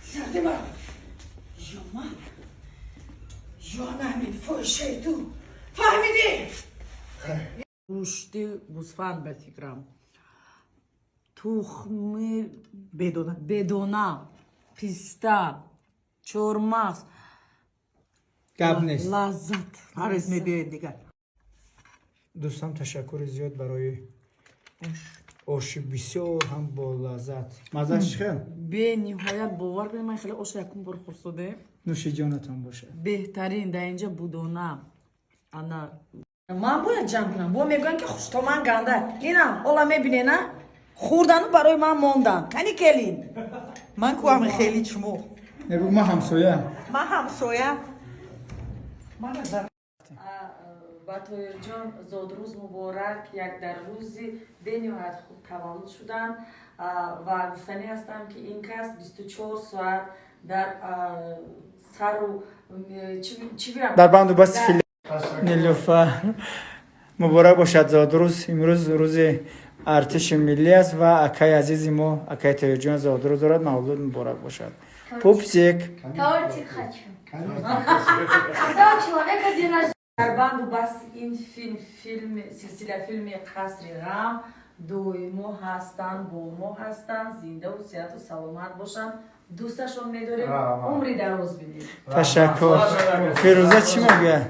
سرده من جاما جانا همین فوشه تو فهمیدی؟ گوشتی گوسفند 20 گرم تخم بدونه پیستا چهارمغز گپ نیست لذت آرزمی بیاید دیگر دوستان تشکر زیاد برای آش بسیار هم با لذت مزهش خیلی به نهایت باور کنید من خیلی آش یکم بار خورده نوش جانتان باشه بهترین در اینجا بدونه انا من باید جمع کنم با میگن که خوش تو من گنده اینا اولا میبینه نه خوردنو برای من موندن کنی کلین من کوام خیلی چمو نبو ما همسایه من همسایه батоир ҷон зодрӯз муборак як дар рӯзи бениҳоят хуб таваллуд шуданд ва гуфтанӣ ҳастам ки ин кас 24 соат дар сару чӣ бирам дар банду баси фил нилуфар муборак бошад зодрӯз имрӯз рӯзи артиши миллӣ аст ва акаи азизи мо акаи тоирҷон зодрӯз дорад мавлуд муборак бошад пупсик Тортик хочу. Когда у человека день рождения. дар банду баси ин филм силсила филми қасри ғам доимо ҳастанд бо мо ҳастанд зиндаву сеҳату саломат бошанд дӯсташон медорем умри дароз бидем ташаккур фирӯза чӣ мегӯяд